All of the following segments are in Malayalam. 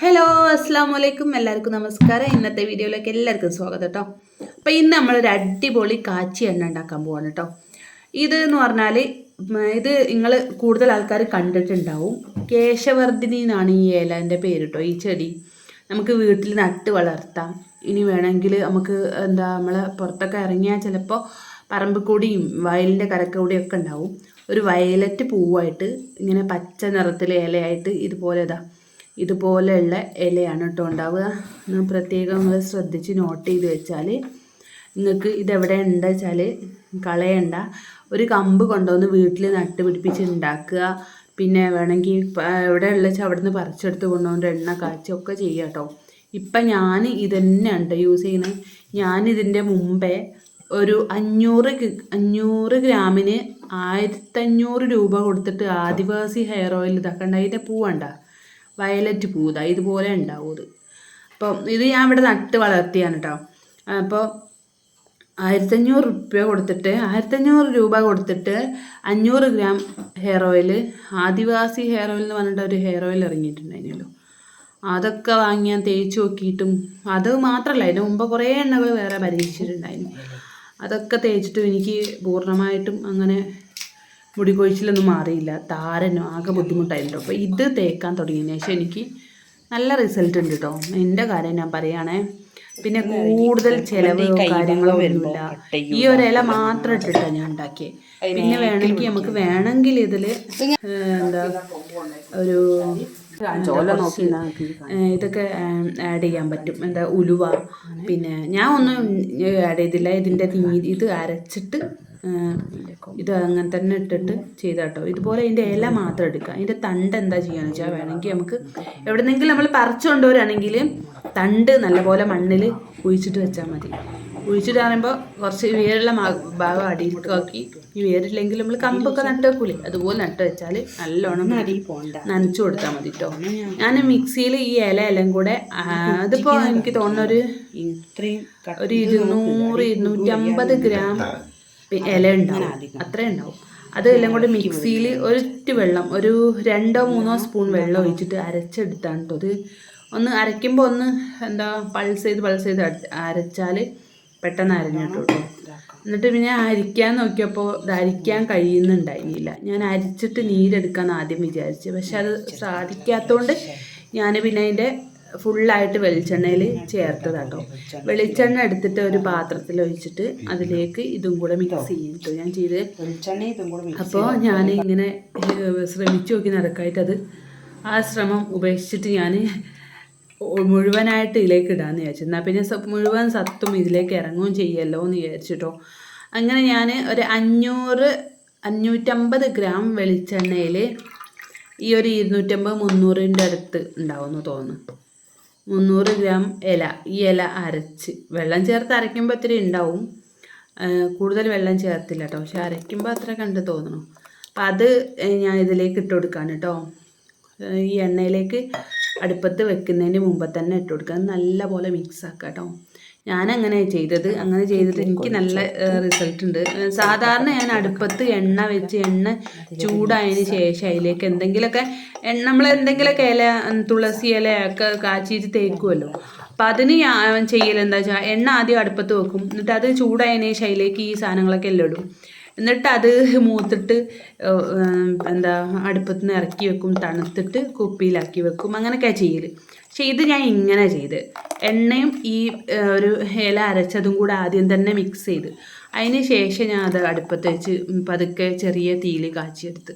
ഹലോ അസ്സാം വലൈക്കും, എല്ലാവർക്കും നമസ്കാരം. ഇന്നത്തെ വീഡിയോയിലേക്ക് എല്ലാവർക്കും സ്വാഗതം കേട്ടോ. അപ്പോൾ ഇന്ന് നമ്മളൊരു അടിപൊളി കാച്ചി എണ്ണ ഉണ്ടാക്കാൻ പോവാണ് കേട്ടോ. ഇത് എന്ന് പറഞ്ഞാൽ ഇത് നിങ്ങൾ കൂടുതൽ ആൾക്കാർ കണ്ടിട്ടുണ്ടാവും. കേശവർദ്ധിനി എന്നാണ് ഈ ഇലേൻ്റെ പേര് കേട്ടോ. ഈ ചെടി നമുക്ക് വീട്ടിൽ നട്ട് വളർത്താം. ഇനി വേണമെങ്കിൽ നമുക്ക് നമ്മളെ പുറത്തൊക്കെ ഇറങ്ങിയാൽ ചിലപ്പോൾ പറമ്പ് കൂടിയും വയലിൻ്റെ കരക്കൂടിയും ഒക്കെ ഉണ്ടാവും. ഒരു വയലറ്റ് പൂവായിട്ട് ഇങ്ങനെ പച്ച നിറത്തിലെ ഇലയായിട്ട് ഇതുപോലെയുള്ള ഇലയാണ് കേട്ടോ ഉണ്ടാവുക. പ്രത്യേകം നിങ്ങൾ ശ്രദ്ധിച്ച് നോട്ട് ചെയ്ത് വെച്ചാൽ നിങ്ങൾക്ക് ഇതെവിടെ ഉണ്ട് വെച്ചാൽ കളയണ്ട. ഒരു കമ്പ് കൊണ്ടുവന്ന് വീട്ടിൽ നട്ട് പിടിപ്പിച്ച് ഉണ്ടാക്കുക. പിന്നെ വേണമെങ്കിൽ എവിടെയുള്ള വെച്ചാൽ അവിടെ നിന്ന് പറിച്ചെടുത്ത് കൊണ്ടുവന്ന് എണ്ണ കാച്ചൊക്കെ ചെയ്യുക കേട്ടോ. ഇപ്പം ഞാൻ ഇതന്നെയാണ് യൂസ് ചെയ്യുന്നത്. ഞാനിതിൻ്റെ മുമ്പേ ഒരു 500 ഗ്രാമിന് 1500 രൂപ കൊടുത്തിട്ട് ആദിവാസി ഹെയർ ഓയിൽ ഇതാക്കണ്ട. അതിൻ്റെ പൂവണ്ട, വയലറ്റ് പൂത ഇതുപോലെ ഉണ്ടാവും ഇത്. അപ്പം ഇത് ഞാൻ ഇവിടെ നട്ട് വളർത്തിയാണ് കേട്ടോ. അപ്പോൾ 1500 രൂപ കൊടുത്തിട്ട് 500 ഗ്രാം ഹെയർ ഓയിൽ, ആദിവാസി ഹെയർ ഓയിൽ എന്ന് പറഞ്ഞിട്ട് ഒരു ഹെയർ ഓയിൽ ഇറങ്ങിയിട്ടുണ്ടായിരുന്നല്ലോ. അതൊക്കെ വാങ്ങി ഞാൻ തേച്ച് നോക്കിയിട്ടും അത് മാത്രമല്ല, അതിന് മുമ്പ് കുറേ എണ്ണകൾ വേറെ പരീക്ഷിച്ചിട്ടുണ്ടായിരുന്നു. അതൊക്കെ തേച്ചിട്ടും എനിക്ക് പൂർണ്ണമായിട്ടും അങ്ങനെ മുടി കൊഴിച്ചിലൊന്നും മാറിയില്ല. താരനും ആകെ ബുദ്ധിമുട്ടായിരുന്നു. അപ്പോൾ ഇത് തേക്കാൻ തുടങ്ങിയതിന് ശേഷം എനിക്ക് നല്ല റിസൾട്ട് ഉണ്ട് കേട്ടോ. എൻ്റെ കാര്യം ഞാൻ പറയുകയാണേ. പിന്നെ കൂടുതൽ ചിലവ് കാര്യങ്ങളോ ഒന്നുമില്ല. ഈ ഒരു ഇല മാത്രം ഇട്ടിട്ടാണ് ഞാൻ ഉണ്ടാക്കിയത്. പിന്നെ വേണമെങ്കിൽ ഇതിൽ ഒരു ഇതൊക്കെ ആഡ് ചെയ്യാൻ പറ്റും. ഉലുവ. പിന്നെ ഞാൻ ഒന്നും ആഡ് ചെയ്തില്ല. ഇതിൻ്റെ ഇത് അരച്ചിട്ട് ഇത് അങ്ങനെ തന്നെ ഇട്ടിട്ട് ചെയ്താട്ടോ. ഇതുപോലെ ഇതിൻ്റെ ഇല മാത്രം എടുക്കുക. അതിൻ്റെ തണ്ട് എന്താ ചെയ്യാന്ന് വെച്ചാൽ വേണമെങ്കിൽ നമുക്ക് എവിടെന്നെങ്കിലും നമ്മൾ പറിച്ചു കൊണ്ടുവരികയാണെങ്കിൽ തണ്ട് നല്ലപോലെ മണ്ണിൽ കുഴിച്ചിട്ട് വെച്ചാൽ മതി. കുഴിച്ചിട്ട് പറയുമ്പോൾ കുറച്ച് വേരുള്ള ഭാഗം അടിയിലാക്കി, ഈ വേരില്ലെങ്കിൽ നമ്മൾ കമ്പൊക്കെ നട്ട് വെക്കൂലേ, അതുപോലെ നട്ട് വെച്ചാൽ നല്ലോണം നനച്ചു കൊടുത്താൽ മതി കേട്ടോ. ഞാൻ മിക്സിയിൽ ഈ എല്ലാം കൂടെ അതിപ്പോൾ എനിക്ക് തോന്നുന്നൊരു 200-250 ഗ്രാം ഇല ഉണ്ടാവും, അത്രയും ഉണ്ടാവും. അതെല്ലാം കൂടെ മിക്സിയിൽ വെള്ളം, ഒരു 2-3 സ്പൂൺ വെള്ളം ഒഴിച്ചിട്ട് അരച്ചെടുത്താണ് കേട്ടോ. അത് ഒന്ന് അരയ്ക്കുമ്പോൾ പൾസ് ചെയ്ത് അരച്ചാൽ പെട്ടെന്ന് അരഞ്ഞിട്ടു കേട്ടോ. എന്നിട്ട് പിന്നെ അരിക്കാൻ നോക്കിയപ്പോൾ ഇത് അരിക്കാൻ കഴിയുന്നുണ്ടായിരുന്നില്ല. ഞാൻ അരിച്ചിട്ട് നീരെടുക്കാമെന്ന് ആദ്യം വിചാരിച്ചു. പക്ഷെ അത് സാധിക്കാത്തതുകൊണ്ട് ഞാൻ പിന്നെ അതിൻ്റെ ഫുള്ളായിട്ട് വെളിച്ചെണ്ണയിൽ ചേർത്തതാട്ടോ. വെളിച്ചെണ്ണ എടുത്തിട്ട് ഒരു പാത്രത്തിൽ ഒഴിച്ചിട്ട് അതിലേക്ക് ഇതും കൂടെ മിക്സ് ചെയ്തിട്ടോ ഞാൻ ചെയ്ത്. അപ്പോൾ ഞാൻ ഇങ്ങനെ ശ്രമിച്ചു നോക്കി നടക്കായിട്ട് ആ ശ്രമം ഉപേക്ഷിച്ചിട്ട് ഞാൻ മുഴുവനായിട്ട് ഇതിലേക്ക് ഇടാമെന്ന് വിചാരിച്ചു. എന്നാൽ പിന്നെ മുഴുവൻ സത്തും ഇതിലേക്ക് ഇറങ്ങുകയും ചെയ്യല്ലോ എന്ന് വിചാരിച്ചിട്ടോ. അങ്ങനെ ഞാൻ ഒരു 550 ഗ്രാം വെളിച്ചെണ്ണയിൽ ഈ ഒരു 250-300 അടുത്ത് ഉണ്ടാവുമെന്ന് തോന്നുന്നു. 300 ഗ്രാം ഈ ഇല അരച്ച് വെള്ളം ചേർത്ത് അരയ്ക്കുമ്പോൾ ഇത്തിരി ഉണ്ടാവും. കൂടുതൽ വെള്ളം ചേർത്തില്ല കേട്ടോ, പക്ഷെ അരയ്ക്കുമ്പോൾ അത്ര കണ്ട് തോന്നണം. അപ്പം അത് ഞാൻ ഇതിലേക്ക് ഇട്ട് കൊടുക്കാൻ കേട്ടോ. ഈ എണ്ണയിലേക്ക് അടുപ്പത്ത് വെക്കുന്നതിന് മുമ്പ് തന്നെ ഇട്ട് കൊടുക്കുക. നല്ല പോലെ മിക്സ് ആക്കുക കേട്ടോ. ഞാനങ്ങനെ ചെയ്തത് എനിക്ക് നല്ല റിസൾട്ട് ഉണ്ട്. സാധാരണ ഞാൻ അടുപ്പത്ത് എണ്ണ വെച്ച് എണ്ണ ചൂടായതിന് ശേഷം അതിലേക്ക് നമ്മൾ എന്തെങ്കിലുമൊക്കെ ഇല, തുളസി ഇലയൊക്കെ കാച്ചിട്ട് തേക്കുമല്ലോ. അപ്പം അതിന് ഞാൻ ചെയ്യലെന്താ വെച്ചാൽ എണ്ണ ആദ്യം അടുപ്പത്ത് വെക്കും. എന്നിട്ട് അത് ചൂടായതിന് ശേഷം അതിലേക്ക് ഈ സാധനങ്ങളൊക്കെ എല്ലാം ഇടും. എന്നിട്ട് അത് മൂത്തിട്ട് അടുപ്പത്ത് നിന്ന് ഇറക്കി വെക്കും. തണുത്തിട്ട് കുപ്പിയിലാക്കി വെക്കും. അങ്ങനെയൊക്കെ ചെയ്യൽ. പക്ഷെ ഇത് ഞാൻ ഇങ്ങനെ ചെയ്ത് എണ്ണയും ഈ ഒരു ഇല അരച്ചതും കൂടെ ആദ്യം തന്നെ മിക്സ് ചെയ്ത് അതിന് ശേഷം ഞാൻ അത് അടുപ്പത്ത് വെച്ച് പതുക്കെ ചെറിയ തീയിൽ കാച്ചിയെടുത്ത്.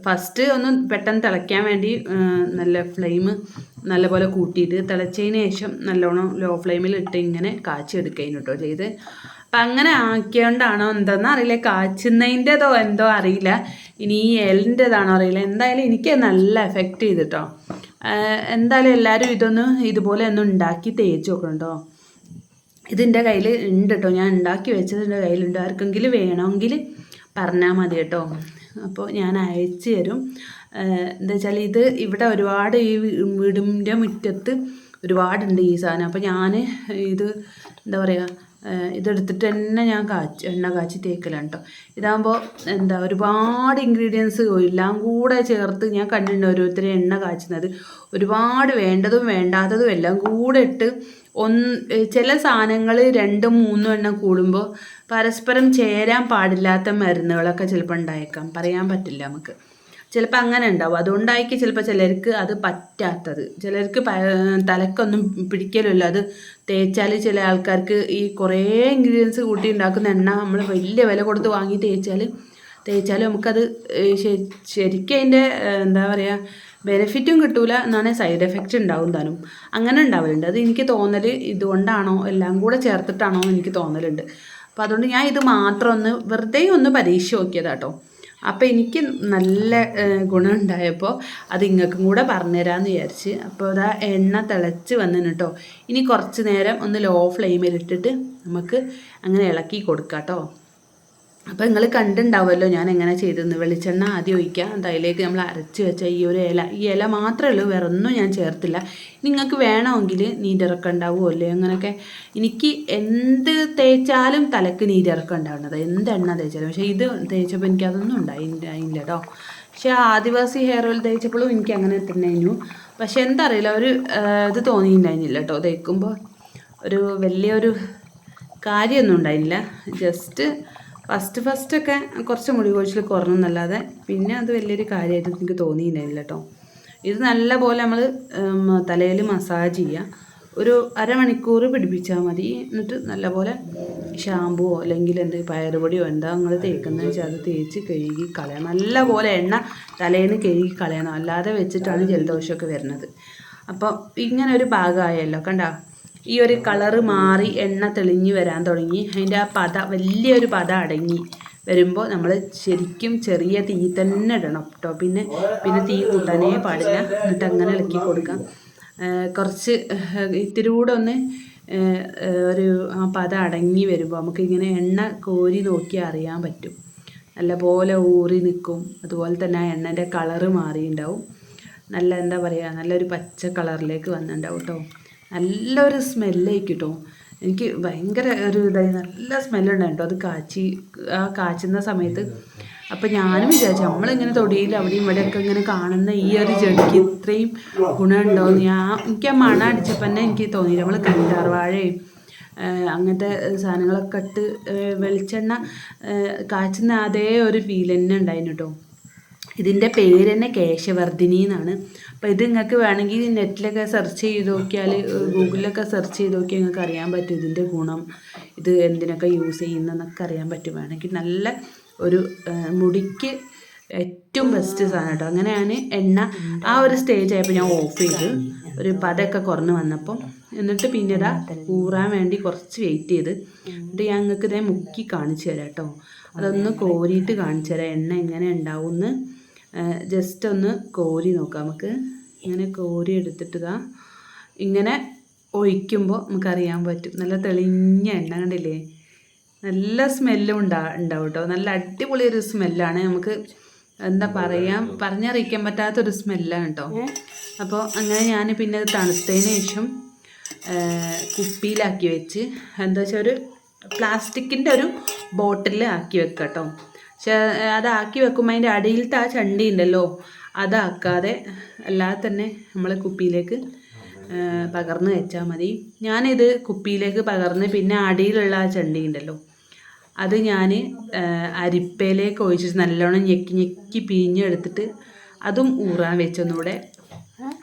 ഫസ്റ്റ് ഒന്ന് പെട്ടെന്ന് തിളയ്ക്കാൻ വേണ്ടി നല്ല ഫ്ലെയിം നല്ലപോലെ കൂട്ടിയിട്ട് തിളച്ചതിന് ശേഷം നല്ലോണം ലോ ഫ്ലെയിമിൽ ഇട്ട് ഇങ്ങനെ കാച്ചിയെടുക്കുകയും കേട്ടോ ചെയ്ത്. അപ്പം അങ്ങനെ ആക്കിയോണ്ടാണോ എന്താണെന്ന് അറിയില്ല, കാച്ചുന്നതിൻ്റെതോ എന്തോ അറിയില്ല, ഇനി ഈ എലിൻ്റെതാണോ അറിയില്ല. എന്തായാലും എനിക്ക് നല്ല എഫക്റ്റ് ചെയ്തിട്ടോ. എന്തായാലും എല്ലാവരും ഇതുപോലെ ഒന്ന് ഉണ്ടാക്കി തേച്ച് നോക്കണം കേട്ടോ. ഇതിൻ്റെ കയ്യിൽ ഉണ്ട് കേട്ടോ, ഞാൻ ഉണ്ടാക്കി വെച്ചത് എൻ്റെ കയ്യിലുണ്ട്. ആർക്കെങ്കിലും വേണമെങ്കിൽ പറഞ്ഞാൽ മതി കേട്ടോ. അപ്പോൾ ഞാൻ അയച്ചു തരും. എന്താ വെച്ചാൽ ഇത് ഇവിടെ ഒരുപാട് ഈ വീടിൻ്റെ മുറ്റത്ത് ഒരുപാടുണ്ട് ഈ സാധനം. അപ്പോൾ ഞാൻ ഇത് എന്താ പറയുക, ഇതെടുത്തിട്ട് തന്നെ ഞാൻ എണ്ണ കാച്ചി തേക്കലാണ് കേട്ടോ. ഇതാകുമ്പോൾ എന്താ ഒരുപാട് ഇൻഗ്രീഡിയൻസ് എല്ലാം കൂടെ ചേർത്ത് ഞാൻ കണ്ടിട്ടുണ്ട് ഓരോരുത്തർ എണ്ണ കാച്ചുന്നത്. ഒരുപാട് വേണ്ടതും വേണ്ടാത്തതും എല്ലാം കൂടെ ഇട്ട് ചില സാധനങ്ങൾ 2-3 എണ്ണം കൂടുമ്പോൾ പരസ്പരം ചേരാൻ പാടില്ലാത്ത മരുന്നുകളൊക്കെ ചിലപ്പോൾ ഉണ്ടായേക്കാം, പറയാൻ പറ്റില്ല നമുക്ക്. ചിലപ്പോൾ അങ്ങനെ ഉണ്ടാവും. അതുകൊണ്ടായിരിക്കും ചിലപ്പോൾ ചിലർക്ക് അത് പറ്റാത്തത്. ചിലർക്ക് തലക്കൊന്നും പിടിക്കലുമില്ല. അത് തേച്ചാൽ ചില ആൾക്കാർക്ക് ഈ കുറേ ഇൻഗ്രീഡിയൻസ് കൂട്ടി ഉണ്ടാക്കുന്ന എണ്ണ നമ്മൾ വലിയ വില കൊടുത്ത് വാങ്ങി തേച്ചാൽ നമുക്കത് ശരിക്കും അതിൻ്റെ എന്താ പറയുക ബെനിഫിറ്റും കിട്ടൂല എന്നാണ്, സൈഡ് എഫക്റ്റ് ഉണ്ടാവും താനും. അങ്ങനെ ഉണ്ടാവലുണ്ട്. അത് എനിക്ക് തോന്നൽ ഇതുകൊണ്ടാണോ എല്ലാം കൂടെ ചേർത്തിട്ടാണോ എന്ന് എനിക്ക് തോന്നലുണ്ട്. അപ്പോൾ അതുകൊണ്ട് ഞാൻ ഇത് മാത്രം വെറുതെ ഒന്ന് പരീക്ഷ നോക്കിയതാട്ടോ. അപ്പോൾ എനിക്ക് നല്ല ഗുണം ഉണ്ടായപ്പോൾ അത് ഇങ്ങൾക്കും കൂടെ പറഞ്ഞുതരാമെന്ന് വിചാരിച്ച്. അപ്പോൾ അതാ എണ്ണ തിളച്ച് വന്നിന് കേട്ടോ. ഇനി കുറച്ച് നേരം ഒന്ന് ലോ ഫ്ലെയിമിലിട്ടിട്ട് നമുക്ക് അങ്ങനെ ഇളക്കി കൊടുക്കാം കേട്ടോ. അപ്പോൾ നിങ്ങൾ കണ്ടിട്ടുണ്ടാവുമല്ലോ ഞാൻ എങ്ങനെ ചെയ്തെന്ന്. വെളിച്ചെണ്ണ ആദ്യം ഒഴിക്കുക, അതിലേക്ക് നമ്മൾ അരച്ച് വെച്ച ഈ ഇല മാത്രമേ ഉള്ളൂ, വേറെ ഒന്നും ഞാൻ ചേർത്തില്ല. നിങ്ങൾക്ക് വേണമെങ്കിൽ നീരിറക്കം ഉണ്ടാവുമല്ലേ അങ്ങനെയൊക്കെ. എനിക്ക് എന്ത് തേച്ചാലും തലക്ക് നീരിറക്കം ഉണ്ടാവുന്നത്, എന്ത് എണ്ണ തേച്ചാലും. പക്ഷേ ഇത് തേച്ചപ്പോൾ എനിക്കതൊന്നും ഉണ്ടായില്ല കേട്ടോ. പക്ഷേ ആദിവാസി ഹെയർ ഓയിൽ തേച്ചപ്പോഴും എനിക്ക് അങ്ങനെ തന്നെ ആയിരുന്നു. പക്ഷേ എന്താ അറിയില്ല, ഒരു ഇത് തോന്നിയിട്ടുണ്ടായിരുന്നില്ല കേട്ടോ. തേക്കുമ്പോൾ ഒരു വലിയൊരു കാര്യമൊന്നും ഉണ്ടായില്ല. ജസ്റ്റ് ഫസ്റ്റൊക്കെ കുറച്ച് മുടി കൊഴിച്ചിൽ കുറഞ്ഞെന്നല്ലാതെ പിന്നെ അത് വലിയൊരു കാര്യമായിട്ട് എനിക്ക് തോന്നിയിട്ടുണ്ടായില്ല കേട്ടോ. ഇത് നല്ല പോലെ നമ്മൾ തലയിൽ മസാജ് ചെയ്യുക. ഒരു അരമണിക്കൂർ പിടിപ്പിച്ചാൽ മതി. എന്നിട്ട് നല്ലപോലെ ഷാമ്പുവോ അല്ലെങ്കിൽ പയറുപൊടിയോ എന്താ നിങ്ങൾ തേക്കുന്നതെന്ന് വെച്ചാൽ അത് തേച്ച് കഴുകി കളയണം. നല്ലപോലെ എണ്ണ തലയിൽ നിന്ന് കഴുകി കളയണം. അല്ലാതെ വെച്ചിട്ടാണ് ജലദോഷമൊക്കെ വരുന്നത്. അപ്പോൾ ഇങ്ങനെ ഒരു ഭാഗമായല്ലോ കണ്ടോ. ഈ ഒരു കളറ് മാറി എണ്ണ തെളിഞ്ഞ് വരാൻ തുടങ്ങി. അതിൻ്റെ ആ വലിയൊരു അടങ്ങി വരുമ്പോൾ നമ്മൾ ശരിക്കും ചെറിയ തീ തന്നെ ഇടണം കേട്ടോ. പിന്നെ തീ കൂട്ടാനേ പാടില്ല. എന്നിട്ട് അങ്ങനെ ഇളക്കി കൊടുക്കാം. കുറച്ച് ഇത്തിരി കൂടെ ഒന്ന് ഒരു ആ അടങ്ങി വരുമ്പോൾ നമുക്കിങ്ങനെ എണ്ണ കോരി നോക്കിയാൽ അറിയാൻ പറ്റും. നല്ലപോലെ ഊറി നിൽക്കും. അതുപോലെ തന്നെ ആ എണ്ണൻ്റെ കളറ് മാറിയിട്ടുണ്ടാവും. നല്ല എന്താ പറയുക, നല്ലൊരു പച്ച കളറിലേക്ക് വന്നിട്ടുണ്ടാവും കേട്ടോ. നല്ലൊരു സ്മെല്ലായിരിക്കും കേട്ടോ. എനിക്ക് ഭയങ്കര ഒരു നല്ല സ്മെല്ലുണ്ടാവും കേട്ടോ അത് കാച്ചുന്ന സമയത്ത്. അപ്പം ഞാനും വിചാരിച്ചു നമ്മളിങ്ങനെ തൊടിയിൽ അവിടെയും ഇവിടെയൊക്കെ ഇങ്ങനെ കാണുന്ന ഈ ഒരു ചെടിക്ക് ഇത്രയും ഗുണമുണ്ടോയെന്ന് എനിക്ക് ആ മണം അടിച്ചപ്പോൾ തന്നെ എനിക്ക് തോന്നി. നമ്മൾ കറ്റാർവാഴയും അങ്ങനത്തെ സാധനങ്ങളൊക്കെ ഇട്ട് വെളിച്ചെണ്ണ കാച്ചുന്ന അതേ ഒരു ഫീൽ തന്നെ ഉണ്ടായിരുന്നു കേട്ടോ. ഇതിൻ്റെ പേര് തന്നെ കേശവർദ്ധിനി എന്നാണ്. അപ്പോൾ ഇത് നിങ്ങൾക്ക് വേണമെങ്കിൽ നെറ്റിലൊക്കെ സെർച്ച് ചെയ്ത് നോക്കിയാൽ, ഗൂഗിളിലൊക്കെ സെർച്ച് ചെയ്ത് നോക്കിയാൽ നിങ്ങൾക്ക് അറിയാൻ പറ്റും ഇതിൻ്റെ ഗുണം, ഇത് എന്തിനൊക്കെ യൂസ് ചെയ്യുന്നതെന്നൊക്കെ അറിയാൻ പറ്റും. വേണമെങ്കിൽ നല്ല ഒരു മുടിക്ക് ഏറ്റവും ബെസ്റ്റ് സാധനം കേട്ടോ. അങ്ങനെയാണ് എണ്ണ ആ ഒരു സ്റ്റേജ് ആയപ്പോൾ ഞാൻ ഓഫ് ചെയ്ത് ഒരു പതൊക്കെ കുറഞ്ഞ് വന്നപ്പം. എന്നിട്ട് പിന്നെ ഇതാ ഊറാൻ വേണ്ടി കുറച്ച് വെയിറ്റ് ചെയ്ത് എന്നിട്ട് ഞാൻ നിങ്ങൾക്ക് ഇതേ മുക്കി കാണിച്ചു തരാം കേട്ടോ. അതൊന്ന് കോരിയിട്ട് കാണിച്ചു തരാം എണ്ണ എങ്ങനെ ഉണ്ടാവുമെന്ന്. ജസ്റ്റ് ഒന്ന് കോരി നോക്കാം നമുക്ക്. ഇങ്ങനെ കോരി എടുത്തിട്ട് ഇങ്ങനെ ഒഴിക്കുമ്പോൾ നമുക്കറിയാൻ പറ്റും. നല്ല തെളിഞ്ഞ എണ്ണ കണ്ടില്ലേ. നല്ല സ്മെല്ലും ഉണ്ടാവും കേട്ടോ. നല്ല അടിപൊളി ഒരു സ്മെല്ലാണ്. നമുക്ക് എന്താ പറഞ്ഞറിയിക്കാൻ പറ്റാത്തൊരു സ്മെല്ലാണ് കേട്ടോ. അപ്പോൾ അങ്ങനെ ഞാൻ പിന്നെ അത് തണുത്തതിന് ശേഷം കുപ്പിയിലാക്കി വെച്ച് എന്താ വെച്ചാൽ ഒരു പ്ലാസ്റ്റിക്കിൻ്റെ ഒരു ബോട്ടിൽ ആക്കി വെക്കാം കേട്ടോ. പക്ഷേ അതാക്കി വെക്കുമ്പോൾ അതിൻ്റെ അടിയിലത്തെ ആ ചണ്ടി ഉണ്ടല്ലോ അതാക്കാതെ അല്ലാതെ തന്നെ നമ്മൾ കുപ്പിയിലേക്ക് പകർന്ന് വെച്ചാൽ മതി. ഞാനിത് കുപ്പിയിലേക്ക് പകർന്ന് പിന്നെ അടിയിലുള്ള ആ ചണ്ടി ഉണ്ടല്ലോ അത് ഞാൻ അരിപ്പയിലേക്ക് ഒഴിച്ചിട്ട് നല്ലോണം ഞെക്കി പിഴിഞ്ഞെടുത്തിട്ട് അതും ഊറാൻ വെച്ചൊന്നുകൂടെ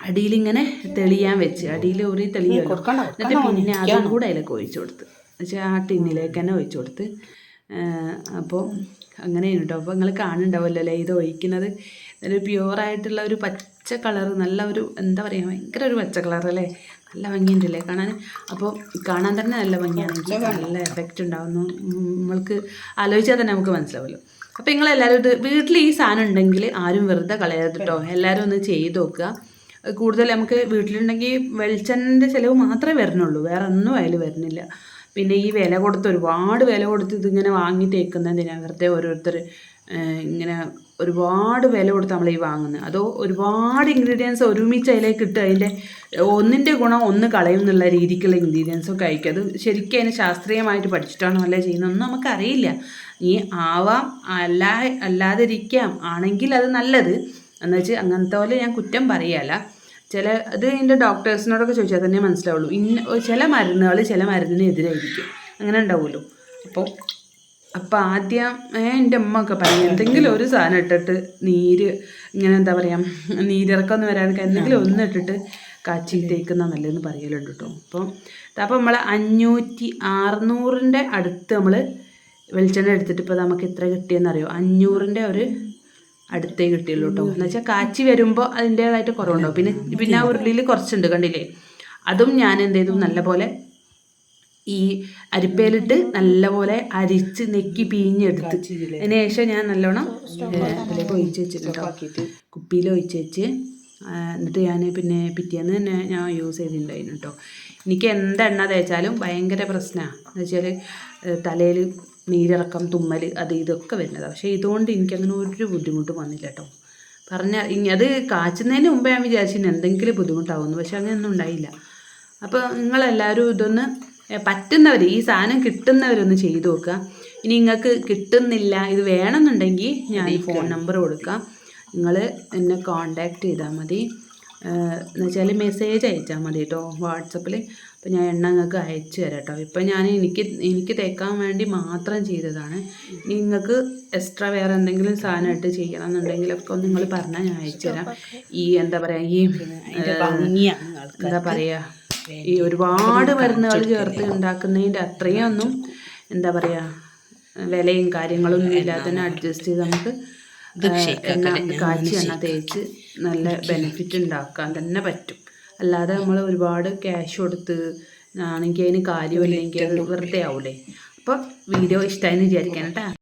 അടിയിലിങ്ങനെ തെളിയാൻ വെച്ച് അടിയിൽ ഊറി തെളിയുമല്ലോ. എന്നിട്ട് പിന്നെ അതും കൂടെ അതിലേക്ക് ഒഴിച്ചു കൊടുത്ത് വെച്ചാൽ ആ ടിന്നിലേക്ക് തന്നെ ഒഴിച്ചു കൊടുത്ത്. അപ്പോൾ അങ്ങനെയാണ് കേട്ടോ. അപ്പോൾ നിങ്ങൾ കാണുന്നുണ്ടാവുമല്ലോ അല്ലേ ഇത് ഒഴിക്കുന്നത്. ഒരു പ്യുവറായിട്ടുള്ള ഒരു പച്ച കളറ്, നല്ല ഒരു എന്താ പറയുക ഭയങ്കര ഒരു പച്ച കളറല്ലേ, നല്ല ഭംഗിയുണ്ടല്ലേ കാണാൻ. അപ്പോൾ കാണാൻ തന്നെ നല്ല ഭംഗിയാണെങ്കിൽ നല്ല എഫക്റ്റ് ഉണ്ടാവുന്നു. നമ്മൾക്ക് ആലോചിച്ചാൽ തന്നെ നമുക്ക് മനസ്സിലാവുമല്ലോ. അപ്പോൾ നിങ്ങളെല്ലാവരും ഇത് വീട്ടിൽ ഈ സാധനം ഉണ്ടെങ്കിൽ ആരും വെറുതെ കളയരുത് കേട്ടോ. എല്ലാവരും ഒന്ന് ചെയ്ത് നോക്കുക. കൂടുതൽ നമുക്ക് വീട്ടിലുണ്ടെങ്കിൽ വെളിച്ചെണ്ണൻ്റെ ചിലവ് മാത്രമേ വരുന്നുള്ളൂ, വേറെ ഒന്നും അതിൽ വരുന്നില്ല. പിന്നെ ഈ വില കൊടുത്ത് ഒരുപാട് വില കൊടുത്ത് ഇതിങ്ങനെ വാങ്ങി തേക്കുന്നതിനാണ് വെറുതെ ഓരോരുത്തർ ഇങ്ങനെ ഒരുപാട് വില കൊടുത്ത് നമ്മൾ ഈ വാങ്ങുന്നത്. അതോ ഒരുപാട് ഇൻഗ്രീഡിയൻസ് ഒരുമിച്ച് അതിലേക്ക് ഇട്ട് അതിൻ്റെ ഒന്നിൻ്റെ ഗുണം ഒന്ന് കളയും എന്നുള്ള രീതിക്കുള്ള ഇൻഗ്രീഡിയൻസൊക്കെ ആയിരിക്കും. അത് ശരിക്കും അതിന് ശാസ്ത്രീയമായിട്ട് പഠിച്ചിട്ടാണോ അല്ല ചെയ്യുന്നതൊന്നും നമുക്കറിയില്ല. ഈ ആവാം അല്ലാതിരിക്കാം, ആണെങ്കിൽ അത് നല്ലത് എന്ന് വെച്ചാൽ അങ്ങനത്തെ പോലെ ഞാൻ കുറ്റം പറയല്ല. അത് എൻ്റെ ഡോക്ടേഴ്സിനോടൊക്കെ ചോദിച്ചാൽ തന്നെ മനസ്സിലാവുള്ളൂ. ചില മരുന്നുകൾ ചില മരുന്നിന് എതിരായിരിക്കും, അങ്ങനെ ഉണ്ടാവുമല്ലോ. അപ്പോൾ ആദ്യം എൻ്റെ അമ്മ ഒക്കെ പറയും എന്തെങ്കിലും ഒരു സാധനം ഇട്ടിട്ട് ഇങ്ങനെ എന്താ പറയുക, നീരിറക്കമൊന്നും വരാനൊക്കെ എന്തെങ്കിലും ഒന്ന് ഇട്ടിട്ട് കാച്ചി തേക്കുന്ന നല്ലതെന്ന് പറയലുണ്ട് കേട്ടോ. അപ്പോൾ നമ്മൾ 600-ൻ്റെ അടുത്ത് നമ്മൾ വെളിച്ചെണ്ണ എടുത്തിട്ട് ഇപ്പോൾ നമുക്ക് എത്ര കിട്ടിയെന്നറിയോ? 500-ൻ്റെ ഒരു അടുത്തേ കിട്ടിയുള്ളൂ കേട്ടോ. എന്ന് വെച്ചാൽ കാച്ചി വരുമ്പോൾ അതിൻ്റേതായിട്ട് കുറവുണ്ടാവും. പിന്നെ ആ ഉരുളിയിൽ കുറച്ചുണ്ട്, കണ്ടില്ലേ? അതും ഞാൻ എന്ത് ചെയ്തു, നല്ലപോലെ ഈ അരിപ്പയിലിട്ട് നല്ലപോലെ അരിച്ച് നെക്കി പിഴിഞ്ഞെടുത്ത് അതിന് ശേഷം ഞാൻ നല്ലോണം അതിലേക്ക് ഒഴിച്ച് വെച്ചിട്ടുണ്ടോ, കുപ്പിയിൽ ഒഴിച്ച് വെച്ച് എന്നിട്ട് ഞാൻ പിന്നെ പിറ്റേന്ന് തന്നെ ഞാൻ യൂസ് ചെയ്തിട്ടുണ്ടായിരുന്നു കേട്ടോ. എനിക്ക് എന്തെണ്ണ തേച്ചാലും ഭയങ്കര പ്രശ്നമാണ്. എന്ന് വെച്ചാൽ തലയിൽ നീരിറക്കം, തുമ്മൽ, ഇതൊക്കെ വരുന്നതാണ്. പക്ഷേ ഇതുകൊണ്ട് എനിക്കങ്ങനെ ഒരു ബുദ്ധിമുട്ടും വന്നില്ല കേട്ടോ. അത് കാച്ചുന്നതിന് മുമ്പേ ഞാൻ വിചാരിച്ചിരുന്നു എന്തെങ്കിലും ബുദ്ധിമുട്ടാവുന്നു, പക്ഷെ അങ്ങനെയൊന്നും ഉണ്ടായില്ല. അപ്പോൾ നിങ്ങളെല്ലാവരും ഇതൊന്ന് പറ്റുന്നവർ, ഈ സാധനം കിട്ടുന്നവരൊന്ന് ചെയ്ത് നോക്കുക. ഇനി നിങ്ങൾക്ക് കിട്ടുന്നില്ല, ഇത് വേണമെന്നുണ്ടെങ്കിൽ ഞാൻ ഫോൺ നമ്പർ കൊടുക്കാം, നിങ്ങൾ എന്നെ കോണ്ടാക്ട് ചെയ്താൽ മതി. എന്ന് വെച്ചാൽ മെസ്സേജ് അയച്ചാൽ മതി കേട്ടോ വാട്സപ്പിൽ. അപ്പോൾ ഞാൻ എണ്ണ നിങ്ങൾക്ക് അയച്ചു തരാം കേട്ടോ. ഇപ്പം ഞാൻ എനിക്ക് തേക്കാൻ വേണ്ടി മാത്രം ചെയ്തതാണ്. നിങ്ങൾക്ക് എക്സ്ട്രാ വേറെ എന്തെങ്കിലും സാധനമായിട്ട് ചെയ്യണം എന്നുണ്ടെങ്കിലൊക്കെ ഒന്ന് നിങ്ങൾ പറഞ്ഞാൽ ഞാൻ അയച്ചു തരാം. ഈ എന്താ പറയുക, എന്താ പറയുക, ഈ ഒരുപാട് മരുന്നുകൾ ചേർത്ത് ഉണ്ടാക്കുന്നതിൻ്റെ അത്രയൊന്നും എന്താ പറയുക വിലയും കാര്യങ്ങളൊന്നും ഇല്ലാതെ തന്നെ അഡ്ജസ്റ്റ് ചെയ്ത് നമുക്ക് കാച്ചി എണ്ണ തേച്ച് നല്ല ബെനിഫിറ്റ് ഉണ്ടാക്കാൻ തന്നെ പറ്റും. അല്ലാതെ നമ്മൾ ഒരുപാട് ക്യാഷ് കൊടുത്ത് ആണെങ്കിൽ അതിന് കാര്യമില്ലെങ്കിൽ അത് വെറുതെ ആവൂലേ. അപ്പോൾ വീഡിയോ ഇഷ്ടമായെന്ന് വിചാരിക്കാൻ കേട്ടോ.